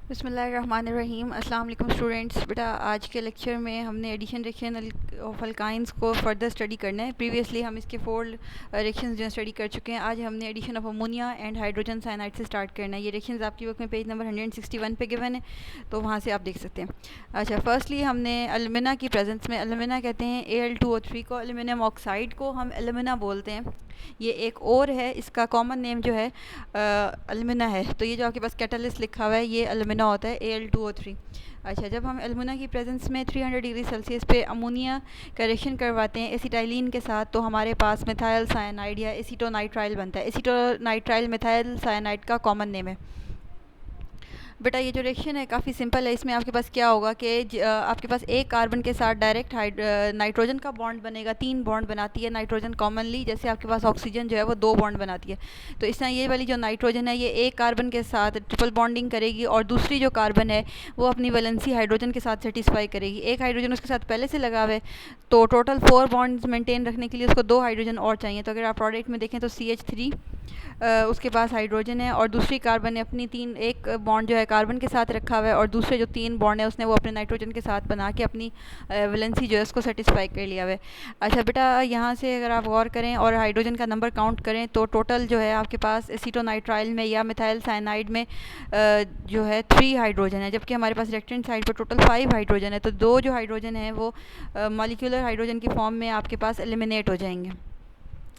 बिस्मिल्लाहिर्रहमानिर्रहीम। अस्सलाम वालेकुम स्टूडेंट्स। बेटा आज के लेक्चर में हमने एडिशन रिएक्शन ऑफ अल्काइंस को फर्दर स्टडी करना है। प्रीवियसली हम इसके 4 रिएक्शंस जो स्टडी कर चुके हैं। आज हमने addition of ammonia and hydrogen cyanide से स्टार्ट करना है। ये रिएक्शंस आपकी बुक में पेज नंबर 161 पे गिवन है, तो वहाँ से आप देख सकते हैं। अच्छा, फर्स्टली हमने एल्यूमिना की प्रेजेंस में, एल्यूमिना कहते हैं Al2O3 को, एल्यूमिनियम ऑक्साइड को हम एल्यूमिना बोलते हैं। ये एक और है, इसका कॉमन नेम जो है एल्यूमिना है। तो ये जो आपके पास कैटलिस्ट लिखा हुआ है ये एल्यूमिना होता है, Al2O3। अच्छा, जब हम एल्यूमिना की प्रेजेंस में 300 डिग्री सेल्सियस पे अमोनिया का रिएक्शन करवाते हैं एसिटाइलिन के साथ, तो हमारे पास मिथाइल साइनाइड या एसीटोनाइट्राइल बनता है। एसीटोनाइट्राइल मिथाइल साइनाइड का कॉमन नेम है। बेटा ये जो रिएक्शन है काफ़ी सिंपल है। इसमें आपके पास क्या होगा कि आपके पास एक कार्बन के साथ डायरेक्ट नाइट्रोजन का बॉन्ड बनेगा। 3 बॉन्ड बनाती है नाइट्रोजन कॉमनली, जैसे आपके पास ऑक्सीजन जो है वो 2 बॉन्ड बनाती है। तो इस तरह ये वाली जो नाइट्रोजन है ये एक कार्बन के साथ ट्रिपल बॉन्डिंग करेगी, और दूसरी जो कार्बन है वो अपनी वैलेंसी हाइड्रोजन के साथ सेटिस्फाई करेगी। एक हाइड्रोजन उसके साथ पहले से लगा हुआ है, तो टोटल 4 बॉन्ड्स मेंटेन रखने के लिए उसको 2 हाइड्रोजन और चाहिए। तो अगर आप प्रोडक्ट में देखें तो CH3 उसके पास हाइड्रोजन है, और दूसरी कार्बन ने अपनी एक बॉन्ड जो है कार्बन के साथ रखा हुआ है, और दूसरे जो 3 बॉन्ड है उसने वो अपने नाइट्रोजन के साथ बना के अपनी वैलेंसी जो है उसको सेटिस्फाई कर लिया हुआ है। अच्छा बेटा, यहाँ से अगर आप गौर करें और हाइड्रोजन का नंबर काउंट करें तो टोटल जो है आपके पास एसीटोनाइट्राइल में या मिथाइल साइनाइड में जो है 3 हाइड्रोजन है, जबकि हमारे पास रिएक्टेंट साइड पर टोटल 5 हाइड्रोजन है। तो 2 जो हाइड्रोजन है वो मॉलिक्यूलर हाइड्रोजन की फॉर्म में आपके पास एलिमिनेट हो जाएंगे,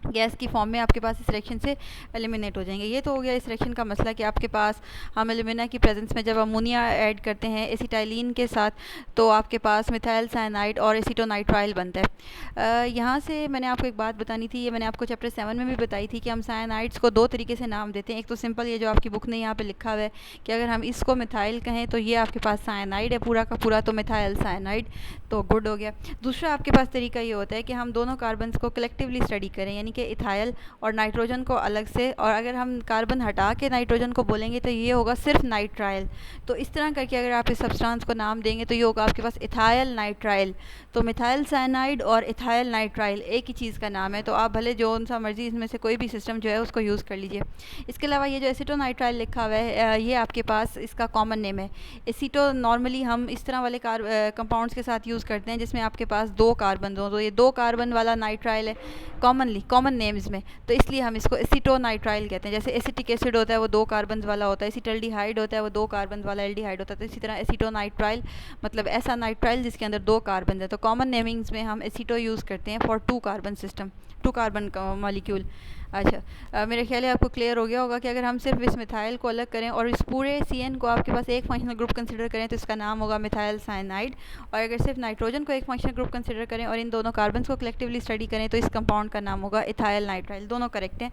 गैस की फॉर्म में आपके पास इस रिएक्शन से एलिमिनेट हो जाएंगे। ये तो हो गया इस रिएक्शन का मसला कि आपके पास हम एल्यूमिना की प्रेजेंस में जब अमोनिया ऐड करते हैं एसिटाइलिन के साथ, तो आपके पास मिथाइल साइनाइड और एसीटोनाइट्राइल बनता है। यहाँ से मैंने आपको एक बात बतानी थी, ये मैंने आपको चैप्टर 7 में भी बताई थी कि हम साइनाइड्स को 2 तरीके से नाम देते हैं। एक तो सिंपल, ये जो आपकी बुक ने यहाँ पर लिखा हुआ है कि अगर हम इसको मिथाइल कहें तो ये आपके पास साइनाइड है पूरा का पूरा, तो मिथाइल साइनाइड, तो गुड हो गया। दूसरा आपके पास तरीका ये होता है कि हम दोनों कार्बन्स को कलेक्टिवली स्टडी करें, यानी कि इथाइल और नाइट्रोजन को अलग से, और अगर हम कार्बन हटा के नाइट्रोजन को बोलेंगे तो ये होगा सिर्फ नाइट्राइल। तो इस तरह करके अगर आप इस सब्सटेंस को नाम देंगे तो ये होगा आपके पास इथाइल नाइट्राइल। तो मिथाइल साइनाइड और इथाइल नाइट्राइल एक ही चीज़ का नाम है। तो आप भले जो सा मर्जी इसमें से कोई भी सिस्टम जो है उसको यूज़ कर लीजिए। इसके अलावा ये जो एसीटोनाइट्राइल लिखा हुआ है ये आपके पास इसका कॉमन नेम है। एसीटो नॉर्मली हम इस तरह वाले कंपाउंड्स के साथ यूज़ करते हैं जिसमें आपके पास 2 कार्बन हो, तो ये 2 कार्बन वाला नाइट्राइल है कॉमन नेम्स में, तो इसलिए हम इसको एसीटोनाइट्राइल कहते हैं। जैसे एसिटिक एसिड होता है वो 2 कार्बन वाला होता है, एसिटल्डिहाइड होता है वो 2 कार्बन वाला एल्डिहाइड होता है। तो इसी तरह एसीटोनाइट्राइल मतलब ऐसा नाइट्राइल जिसके अंदर 2 कार्बन है। तो कॉमन नेमिंग्स में हम एसीटो यूज़ करते हैं फॉर 2 कार्बन सिस्टम, 2 कार्बन का मॉलिक्यूल। अच्छा, मेरे ख्याल है आपको क्लियर हो गया होगा कि अगर हम सिर्फ इस मिथाइल को अलग करें और इस पूरे CN को आपके पास एक फंक्शनल ग्रुप कंसिडर करें तो इसका नाम होगा मिथाइल साइनाइड, और अगर सिर्फ नाइट्रोजन को एक फंक्शनल ग्रुप कंसिडर करें और इन दोनों कार्बन को कलेक्टिवली स्टडी करें तो इस कंपाउंड का नाम होगा इथाइल नाइट्राइल। दोनों करेक्ट हैं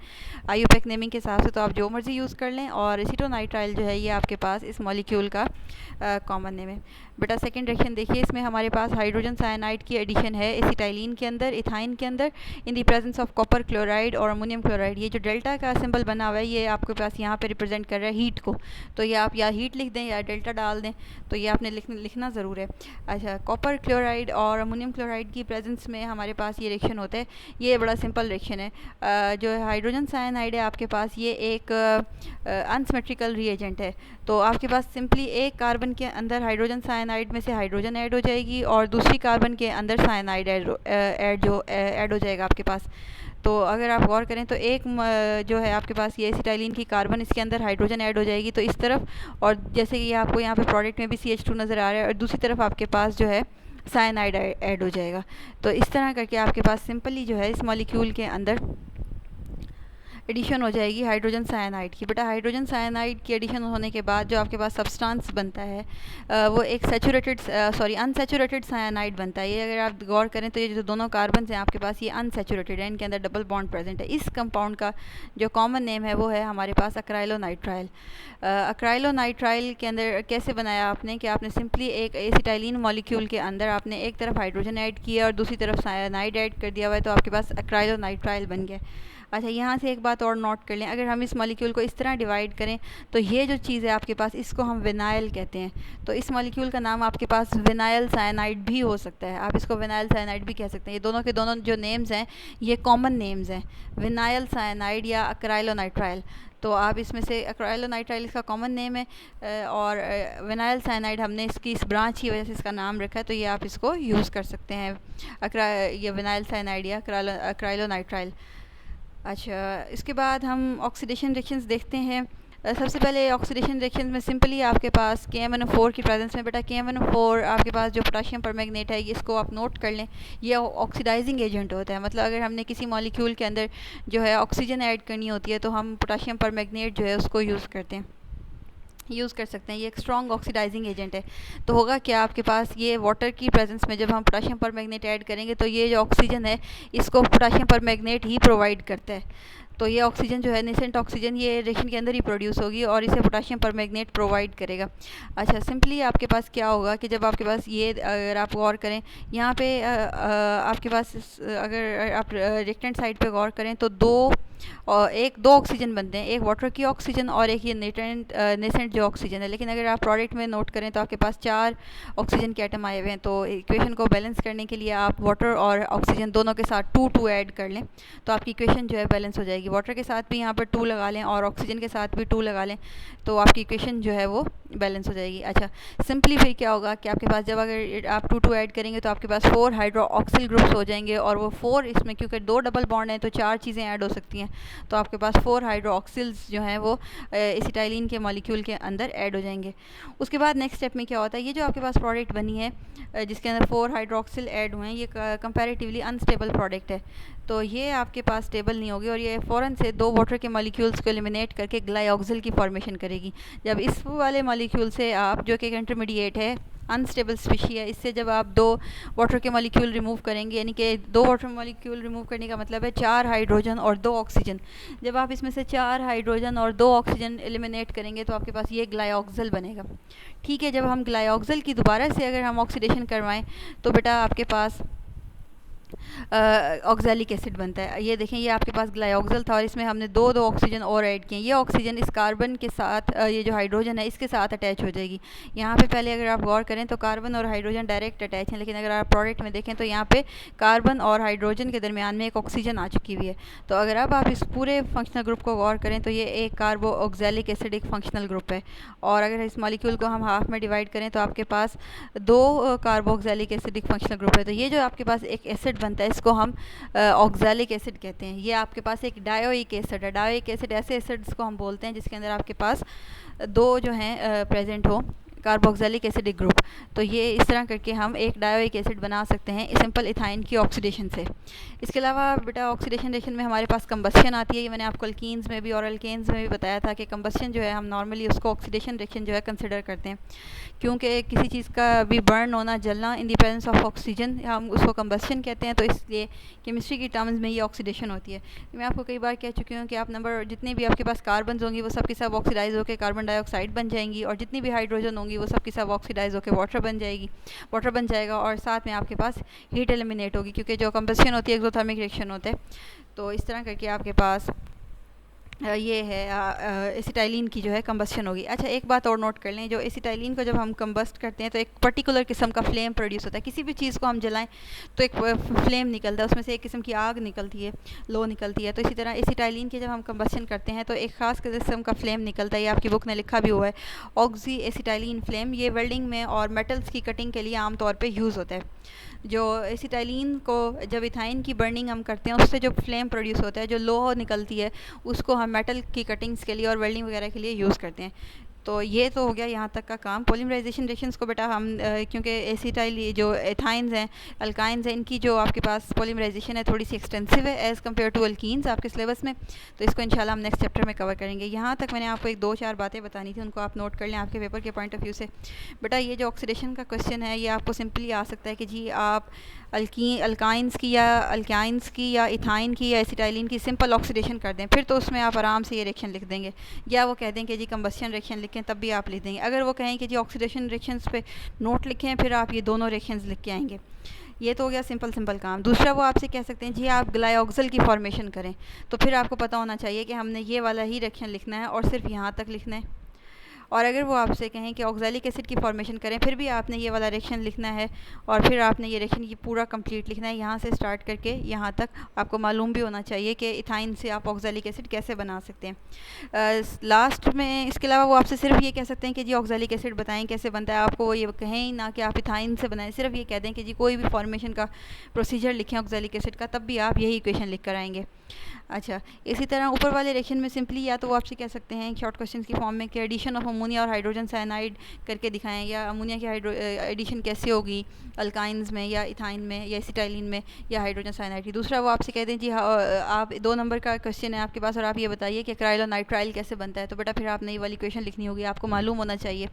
IUPAC नेमिंग के हिसाब से, तो आप जो मर्जी यूज़ कर लें। और एसीटोनाइट्राइल जो है ये आपके पास इस मॉलिक्यूल का कॉमन नेम है। बेटा सेकंड रिएक्शन देखिए, इसमें हमारे पास हाइड्रोजन साइनाइड की एडिशन है एसिटाइलिन के अंदर, इथाइन के अंदर, in the presence of copper chloride और अमोनियम क्लोराइड। ये जो डेल्टा का सिंबल बना हुआ है ये आपके पास यहाँ पे रिप्रेजेंट कर रहा है हीट को, तो ये आप या हीट लिख दें या डेल्टा डाल दें, तो ये आपने लिखना ज़रूर है। अच्छा, कॉपर क्लोराइड और अमोनियम क्लोराइड की प्रेजेंस में हमारे पास ये रिएक्शन होता है। ये बड़ा सिंपल रिएक्शन है। जो हाइड्रोजन साइनाइड है आपके पास ये एक अनसिमेट्रिकल रिएजेंट है। तो आपके पास सिंपली एक कार्बन के अंदर हाइड्रोजन साइनाइड में से हाइड्रोजन ऐड हो जाएगी और दूसरी कार्बन के अंदर साइनाइड ऐड हो जाएगा आपके पास। तो अगर आप गौर करें तो एक जो है आपके पास ये एसिटाइलिन की कार्बन, इसके अंदर हाइड्रोजन ऐड हो जाएगी तो इस तरफ, और जैसे कि आपको यहाँ पे प्रोडक्ट में भी CH2 नज़र आ रहा है, और दूसरी तरफ आपके पास जो है साइनाइड ऐड हो जाएगा। तो इस तरह करके आपके पास सिंपली जो है इस मॉलिक्यूल के अंदर एडिशन हो जाएगी हाइड्रोजन साइनाइड की। बेटा हाइड्रोजन साइनाइड की एडिशन होने के बाद जो आपके पास सब्सटेंस बनता है वो एक अनसैचुरेटेड साइनाइड बनता है। ये अगर आप गौर करें तो ये जो दोनों कार्बन हैं आपके पास ये अनसैचुरेटेड है, इनके अंदर डबल बॉन्ड प्रेजेंट है। इस कंपाउंड का जो कॉमन नेम है वो है हमारे पास अक्राइलोनाइट्राइल। अक्राइलोनाइट्राइल के अंदर कैसे बनाया आपने कि आपने सिंपली एक एसिटाइलिन मॉलिक्यूल के अंदर आपने एक तरफ हाइड्रोजन ऐड किया और दूसरी तरफ साइनाइड ऐड कर दिया हुआ है, तो आपके पास अक्राइलोनाइट्राइल बन गया। अच्छा, यहाँ से एक बात और नोट कर लें, अगर हम इस मॉलिक्यूल को इस तरह डिवाइड करें तो ये जो चीज़ है आपके पास, इसको हम विनाइल कहते हैं। तो इस मॉलिक्यूल का नाम आपके पास विनाइल साइनाइड भी हो सकता है, आप इसको विनाइल साइनाइड भी कह सकते हैं। ये दोनों के दोनों जो नेम्स हैं ये कॉमन नेम्स हैं, विनाइल साइनाइड या अक्राइलोनाइट्राइल। तो आप इसमें से अक्राइलोनाइट्राइल इसका कॉमन नेम है, और विनाइल साइनाइड हमने इसकी इस ब्रांच की वजह से इसका नाम रखा है, तो ये आप इसको यूज़ कर सकते हैं, ये विनाइल साइनाइड या अक्राइलोनाइट्राइल। अच्छा, इसके बाद हम ऑक्सीडेशन रिएक्शंस देखते हैं। सबसे पहले ऑक्सीडेशन रिएक्शंस में सिंपली आपके पास KMnO4 की प्रेजेंस में, बेटा KMnO4 आपके पास जो पोटाशियम परमैंगनेट है, इसको आप नोट कर लें, ये ऑक्सीडाइजिंग एजेंट होता है। मतलब अगर हमने किसी मॉलिक्यूल के अंदर जो है ऑक्सीजन ऐड करनी होती है तो हम पोटाशियम परमैंगनेट जो है उसको यूज़ कर सकते हैं। ये एक स्ट्रॉन्ग ऑक्सीडाइजिंग एजेंट है। तो होगा क्या, आपके पास ये वाटर की प्रेजेंस में जब हम पोटाशियम परमैंगनेट ऐड करेंगे तो ये जो ऑक्सीजन है इसको पोटाशियम परमैंगनेट ही प्रोवाइड करता है। तो ये ऑक्सीजन जो है, नेसेंट ऑक्सीजन, ये रिएक्शन के अंदर ही प्रोड्यूस होगी और इसे पोटाशियम परमैंगनेट प्रोवाइड करेगा। अच्छा, सिंपली आपके पास क्या होगा कि जब आपके पास ये, अगर आप गौर करें यहाँ पे आपके पास अगर आप रिएक्टेंट साइड पे गौर करें तो दो ऑक्सीजन बनते हैं, एक वाटर की ऑक्सीजन और एक ये नेसेंट जो ऑक्सीजन है। लेकिन अगर आप प्रोडक्ट में नोट करें तो आपके पास 4 ऑक्सीजन के एटम आए हुए हैं। तो इक्वेशन को बैलेंस करने के लिए आप वाटर और ऑक्सीजन दोनों के साथ 2 ऐड कर लें तो आपकी इक्वेशन जो है बैलेंस हो जाएगी। वाटर के साथ भी यहाँ पर 2 लगा लें और ऑक्सीजन के साथ भी 2 लगा लें तो आपकी इक्वेशन जो है वो बैलेंस हो जाएगी। अच्छा, सिंपली फिर क्या होगा कि आपके पास जब अगर आप 2 ऐड करेंगे तो आपके पास 4 हाइड्रोक्सिल ग्रुप्स हो जाएंगे, और वो 4 इसमें क्योंकि 2 डबल बॉन्ड हैं तो 4 चीज़ें ऐड हो सकती हैं, तो आपके पास 4 हाइड्रोक्सिल्स जो हैं वो एसिटाइलिन के मॉलिक्यूल के अंदर ऐड हो जाएंगे। उसके बाद नेक्स्ट स्टेप में क्या होता है, ये जो आपके पास प्रोडक्ट बनी है जिसके अंदर 4 हाइड्रोक्सिल ऐड हुए हैं, ये कंपैरेटिवली अनस्टेबल प्रोडक्ट है। तो ये आपके पास स्टेबल नहीं होगी और ये फ़ौरन से 2 वाटर के मॉलिक्यूल्स को एलिमिनेट करके ग्लाइऑक्सिल की फॉर्मेशन करेगी। जब इस वाले मॉलिक्यूल से आप, जो कि एक इंटरमीडिएट है, अनस्टेबल स्पीशी है, इससे जब आप 2 वाटर के मॉलिक्यूल रिमूव करेंगे, यानी कि 2 वाटर मॉलिक्यूल रिमूव करने का मतलब है 4 हाइड्रोजन और 2 ऑक्सीजन। जब आप इसमें से 4 हाइड्रोजन और 2 ऑक्सीजन एलिमिनेट करेंगे तो आपके पास ये ग्लाइऑक्सिल बनेगा। ठीक है, जब हम ग्लाइऑक्सिल की दोबारा से अगर हम ऑक्सीडेशन करवाएं तो बेटा आपके पास ऑक्सैलिक एसिड बनता है। ये देखें, ये आपके पास ग्लाइऑक्सिल था और इसमें हमने 2 ऑक्सीजन और ऐड किए। ये ऑक्सीजन इस कार्बन के साथ, ये जो हाइड्रोजन है इसके साथ अटैच हो जाएगी। यहाँ पे पहले अगर आप गौर करें तो कार्बन और हाइड्रोजन डायरेक्ट अटैच हैं, लेकिन अगर आप प्रोडक्ट में देखें तो यहाँ पे कार्बन और हाइड्रोजन के दरमियान में एक ऑक्सीजन आ चुकी हुई है। तो अगर अब आप इस पूरे फंक्शनल ग्रुप को गौर करें तो ये एक कार्बो ऑक्सैलिक एसिड एक फंक्शनल ग्रुप है। और अगर इस मॉलिक्यूल को हम हाफ में डिवाइड करें तो आपके पास 2 कार्बोक्सैलिक एसिड एक फंक्शनल ग्रुप है। तो ये जो आपके पास एक एसिड बनता है इसको हम ऑक्सैलिक एसिड कहते हैं। ये आपके पास एक डायोइक एसिड है। डायोइक एसिड ऐसे एसिड्स को हम बोलते हैं जिसके अंदर आपके पास 2 जो हैं प्रेजेंट हो कार्बोक्सिलिक एसिडिक ग्रुप। तो ये इस तरह करके हम एक डायोइक एसिड बना सकते हैं सिंपल इथाइन की ऑक्सीडेशन से। इसके अलावा बेटा ऑक्सीडेशन रिएक्शन में हमारे पास कंबस्शन आती है। ये मैंने आपको अल्कीन्स में भी और अल्केन्स में भी बताया था कि कंबस्शन जो है हम नॉर्मली उसको ऑक्सीडेशन रिएक्शन जो है कंसिडर करते हैं, क्योंकि किसी चीज़ का भी बर्न होना, जलना in the presence of oxygen, हम उसको कंबस्शन कहते हैं। तो इसलिए केमिस्ट्री की टर्म्स में ये ऑक्सीडेशन होती है। मैं आपको कई बार कह चुकी हूँ कि आप नंबर जितने भी आपके पास कार्बन होंगी वो सब की सब ऑक्सीडाइज होकर कार्बन डाइऑक्साइड बन जाएंगी, और जितनी भी हाइड्रोजन होंगी वो सब की सब ऑक्सीडाइज होकर वाटर बन जाएगा, और साथ में आपके पास हीट एलिमिनेट होगी, क्योंकि जो कंबस्शन होती है एक्सोथर्मिक रिएक्शन होता है। तो इस तरह करके आपके पास ये है एसिटाइलिन की जो है कंबस्शन होगी। अच्छा, एक बात और नोट कर लें, जो एसिटाइलिन को जब हम कंबस्ट करते हैं तो एक पर्टिकुलर किस्म का फ्लेम प्रोड्यूस होता है। किसी भी चीज़ को हम जलाएं तो एक फ्लेम निकलता है, उसमें से एक किस्म की आग निकलती है, लो निकलती है। तो इसी तरह एसिटाइलिन के जब हम कंबस्शन करते हैं तो एक ख़ास किस्म का फ्लेम निकलता है। ये आपकी बुक में लिखा भी हुआ है, ऑक्सी एसिटाइलिन फ्लेम। ये वेल्डिंग में और मेटल्स की कटिंग के लिए आमतौर पर यूज़ होता है। जो एसिटाइलिन को जब इथाइन की बर्निंग हम करते हैं उससे जो फ्लेम प्रोड्यूस होता है, जो लो निकलती है, उसको हम मेटल की कटिंग्स के लिए और वेल्डिंग वगैरह के लिए यूज़ करते हैं। तो ये तो हो गया यहाँ तक का काम। पॉलीमराइजेशन रिएक्शंस को बेटा हम क्योंकि एसिटाइल जो एथाइंस हैं, अल्काइंस हैं, इनकी जो आपके पास पॉलीमराइजेशन है थोड़ी सी एक्सटेंसिव है एज़ कम्पेयर टू अल्कीन्स आपके सिलेबस में। तो इसको इंशाल्लाह हम नेक्स्ट चैप्टर में कवर करेंगे। यहाँ तक मैंने आपको 1-2-4 बातें बतानी थी, उनको आप नोट कर लें आपके पेपर के पॉइंट ऑफ व्यू से। बेटा ये जो ऑक्सीडेशन का क्वेश्चन है ये आपको सिंपली आ सकता है कि जी आप अल्काइंस की या इथाइन की या एसिटाइलिन की सिंपल ऑक्सीडेशन कर दें, फिर तो उसमें आप आराम से ये रिएक्शन लिख देंगे। या वो कह दें कि जी कंबस्शन रिएक्शन लिखें, तब भी आप लिख देंगे। अगर वो कहें कि जी ऑक्सीडेशन रिएक्शंस पे नोट लिखें, फिर आप ये दोनों रिएक्शंस लिख के आएंगे। ये तो हो गया सिंपल सिंपल काम। दूसरा वो आपसे कह सकते हैं जी आप ग्लाइऑक्सल की फॉर्मेशन करें, तो फिर आपको पता होना चाहिए कि हमने ये वाला ही रिएक्शन लिखना है और सिर्फ यहाँ तक लिखना है। और अगर वो आपसे कहें कि ऑक्जेलिक एसिड की फॉर्मेशन करें, फिर भी आपने ये वाला रिएक्शन लिखना है और फिर आपने ये रिएक्शन ये पूरा कंप्लीट लिखना है, यहाँ से स्टार्ट करके यहाँ तक। आपको मालूम भी होना चाहिए कि इथाइन से आप ऑक्जेलिक एसिड कैसे बना सकते हैं। लास्ट में इसके अलावा वो आपसे सिर्फ ये कह सकते हैं कि जी ऑक्जेलिक एसिड बताएं कैसे बनता है। आपको वो ये कहें ही ना कि आप इथाइन से बनाएं, सिर्फ ये कह दें कि जी कोई भी फॉर्मेशन का प्रोसीजर लिखें ऑक्जेलिक एसिड का, तब भी आप यही इक्वेशन लिख कर आएंगे। अच्छा, इसी तरह ऊपर वाले रिएक्शन में सिंपली या तो वो आपसे कह सकते हैं शॉर्ट क्वेश्चन की फॉर्म में कि एडिशन ऑफ अमोनिया और हाइड्रोजन साइनाइड करके दिखाएं, या अमोनिया की एडिशन कैसे होगी अल्काइंस में या इथाइन में या एसिटाइलिन में या हाइड्रोजन साइनाइड की। दूसरा वो आपसे कह दें जी आप 2 नंबर का क्वेश्चन है आपके पास और आप ये बताइए कि क्राइल और नाइट्राइल कैसे बनता है। तो बेटा फिर आपने ये वाली इक्वेशन लिखनी होगी। आपको मालूम होना चाहिए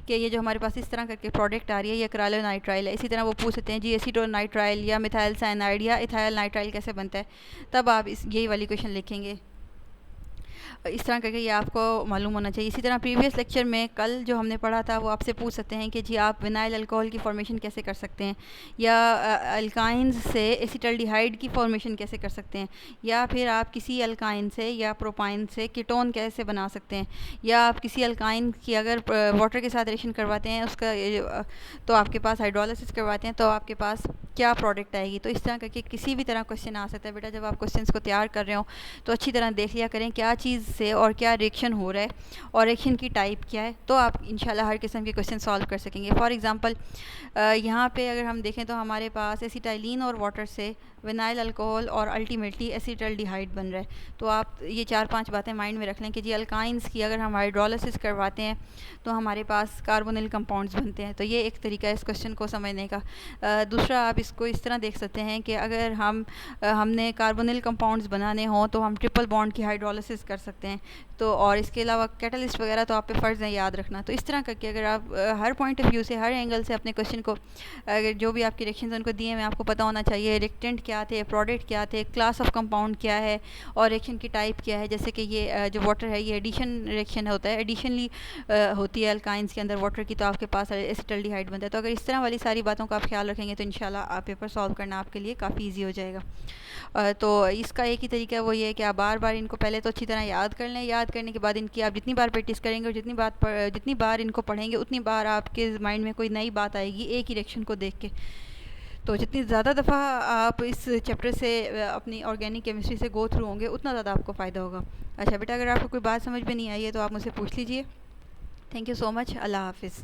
कि ये जो हमारे पास इस तरह करके प्रोडक्ट आ रही है ये क्राइल और नाइट्राइल है। इसी तरह वो पूछ सकते हैं जी एसिटोन नाइट्राइल या मिथाइल साइनाइड या इथाइल नाइट्राइल कैसे बनता है, तब आप यही वाली क्वेश्चन लिखेंगे। इस तरह करके ये आपको मालूम होना चाहिए। इसी तरह प्रीवियस लेक्चर में कल जो हमने पढ़ा था वो आपसे पूछ सकते हैं कि जी आप विनाइल अल्कोहल की फॉर्मेशन कैसे कर सकते हैं, या अल्काइंस से एसिटल्डिहाइड की फॉर्मेशन कैसे कर सकते हैं, या फिर आप किसी अल्काइन से या प्रोपाइन से कीटोन कैसे बना सकते हैं, या आप किसी अल्काइन की अगर वाटर के साथ रिएक्शन करवाते हैं उसका तो आपके पास हाइड्रोलिसिस करवाते हैं तो आपके पास क्या प्रोडक्ट आएगी। तो इस तरह करके किसी भी तरह क्वेश्चन आ सकता है। बेटा जब आप क्वेश्चंस को तैयार कर रहे हो तो अच्छी तरह देख लिया करें क्या चीज़ से और क्या रिएक्शन हो रहा है और रिएक्शन की टाइप क्या है, तो आप इंशाल्लाह हर किस्म के क्वेश्चन सॉल्व कर सकेंगे। फॉर एग्जांपल यहाँ पे अगर हम देखें तो हमारे पास एसिटाइलिन और वाटर से विनाइल अल्कोहल और अल्टीमेटली एसिटल्डिहाइड बन रहा है। तो आप ये 4-5 बातें माइंड में रख लें कि जी अल्काइंस की अगर हम हाइड्रोलिसिस करवाते हैं तो हमारे पास कार्बोनिल कंपाउंड्स बनते हैं। तो ये एक तरीका है इस क्वेश्चन को समझने का। दूसरा आप इसको इस तरह देख सकते हैं कि अगर हमने कार्बोनिल कंपाउंड्स बनाने हों तो हम ट्रिपल बॉन्ड की हाइड्रोलिसिस कर सकते हैं। तो और इसके अलावा कैटलिस्ट वगैरह तो आप पे फ़र्ज़ है याद रखना। तो इस तरह करके अगर आप हर पॉइंट ऑफ व्यू से हर एंगल से अपने क्वेश्चन को अगर जो भी आपके रिएक्शंस उनको दिए हैं आपको पता होना चाहिए रिएक्टेंट क्या थे, प्रोडक्ट क्या थे, क्लास ऑफ कंपाउंड क्या है और रिएक्शन की टाइप क्या है। जैसे कि ये जो वाटर है ये एडिशन रिएक्शन होता है, एडिशनली होती है अल्काइंस के अंदर वाटर की, तो आपके पास एसिटल्डिहाइड बनता है। तो अगर इस तरह वाली सारी बातों का आप ख्याल रखेंगे तो इंशाल्लाह आप पेपर सॉल्व करना आपके लिए काफ़ी ईजी हो जाएगा। तो इसका एक ही तरीका है वो ये है कि आप बार बार इनको पहले तो अच्छी तरह याद कर लें। याद करने के बाद इनकी आप जितनी बार प्रैक्टिस करेंगे और जितनी बार इनको पढ़ेंगे उतनी बार आपके माइंड में कोई नई बात आएगी एक ही रिएक्शन को देख के। तो जितनी ज़्यादा दफ़ा आप इस चैप्टर से अपनी ऑर्गेनिक केमिस्ट्री से गो थ्रू होंगे उतना ज़्यादा आपको फ़ायदा होगा। अच्छा बेटा अगर आपको कोई बात समझ में नहीं आई है तो आप मुझसे पूछ लीजिए। Thank you so much. अल्लाह हाफ़िज़।